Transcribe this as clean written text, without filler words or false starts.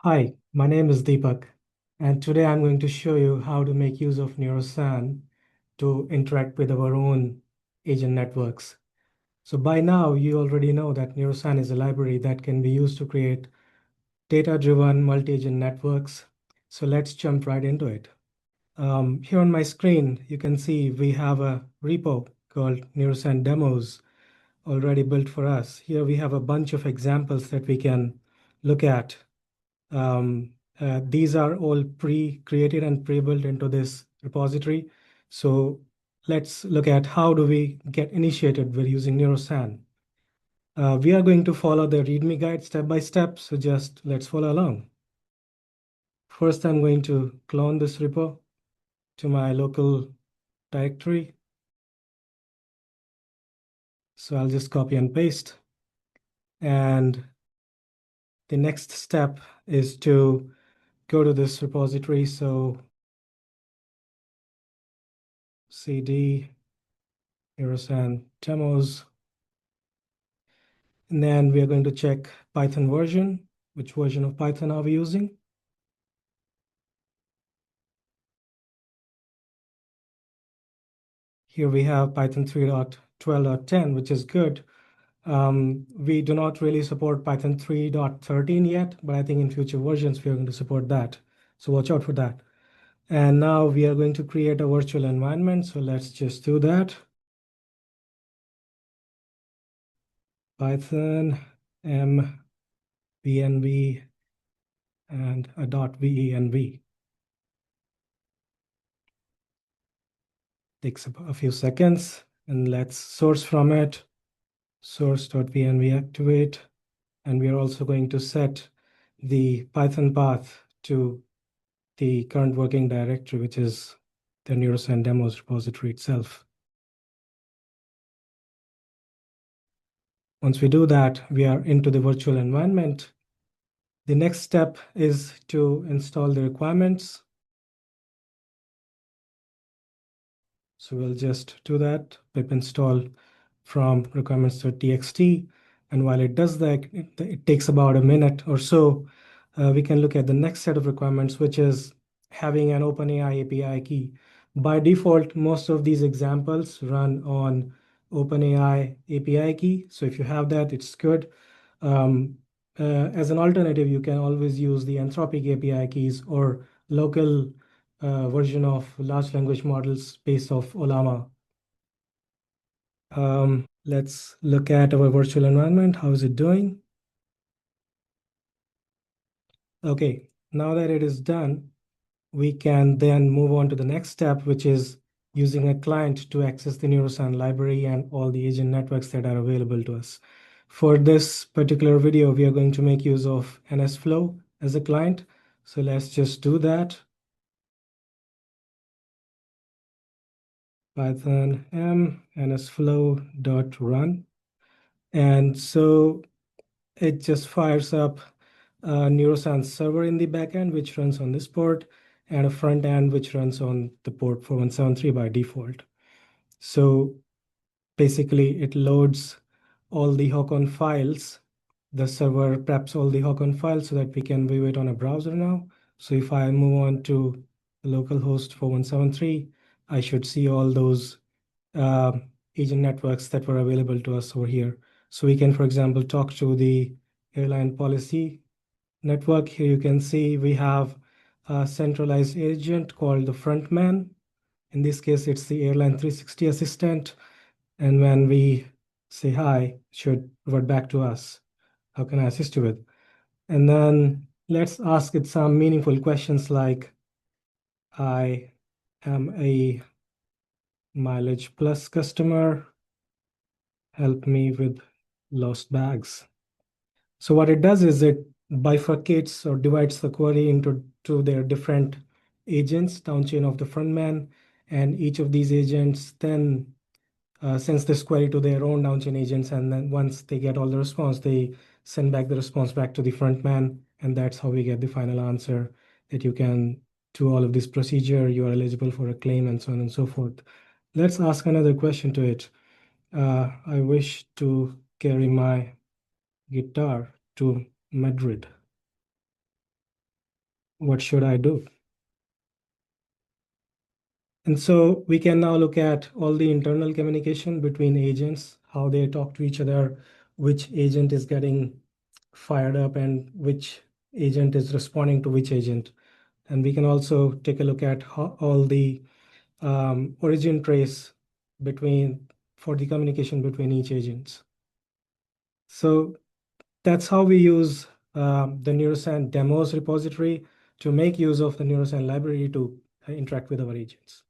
Hi, my name is Deepak, and today I'm going to show you how to make use of neuro-san to interact with our own agent networks. So by now, you already know that neuro-san is a library that can be used to create data-driven multi-agent networks. So let's jump right into it. Here on my screen, you can see we have a repo called neuro-san demos already built for us. Here we have a bunch of examples that we can look at. These are all pre-created and pre-built into this repository. So let's look at how do we get initiated with using neuro-san. We are going to follow the README guide step by step, so just let's follow along. First, I'm going to clone this repo to my local directory. So I'll just copy and paste. And the next step is to go to this repository. So cd neuro-san demos. And then we are going to check Python version. Which version of Python are we using? Here we have Python 3.12.10, which is good. We do not really support Python 3.13 yet, but I think in future versions we are going to support that. So watch out for that. And now we are going to create a virtual environment. So let's just do that. Python m.venv and a .venv. Takes a few seconds, and let's source from it. Source.venv activate, and we are also going to set the Python path to the current working directory, which is the neuro-san demos repository itself. Once we do that, we are into the virtual environment. The next step is to install the requirements. So we'll just do that, pip install from requirements.txt. And while it does that, it takes about a minute or so. We can look at the next set of requirements, which is having an OpenAI API key. By default, most of these examples run on OpenAI API key. So if you have that, it's good. As an alternative, you can always use the Anthropic API keys or local version of large language models based off Olama. Let's look at our virtual environment. How is it doing? Okay, now that it is done, we can then move on to the next step, which is using a client to access the neuro-san library and all the agent networks that are available to us. For this particular video, we are going to make use of NSFlow as a client. So let's just do that. Python m nsflow.run. And so it just fires up a neuro-san server in the backend, which runs on this port, and a front end, which runs on the port 4173 by default. So basically, it loads all the Hawkon files. The server preps all the Hawkon files so that we can view it on a browser now. So if I move on to the localhost 4173, I should see all those agent networks that were available to us over here. So we can, for example, talk to the airline policy network. Here you can see we have a centralized agent called the frontman. In this case, it's the airline 360 assistant. And when we say hi, it should revert back to us. How can I assist you with? And then let's ask it some meaningful questions like, I am a Mileage Plus customer. Help me with lost bags. So what it does is it bifurcates or divides the query into their different agents, downchain of the frontman, and each of these agents then sends this query to their own downchain agents, and then once they get all the response, they send back the response back to the frontman, and that's how we get the final answer that you can do all of this procedure, you are eligible for a claim, and so on and so forth. Let's ask another question to it. I wish to carry my guitar to Madrid. what should I do? And so we can now look at all the internal communication between agents, how they talk to each other, which agent is getting fired up and which agent is responding to which agent. And we can also take a look at how all the origin trace for the communication between each agents. So that's how we use the NeuroSan demos repository to make use of the NeuroSan library to interact with our agents.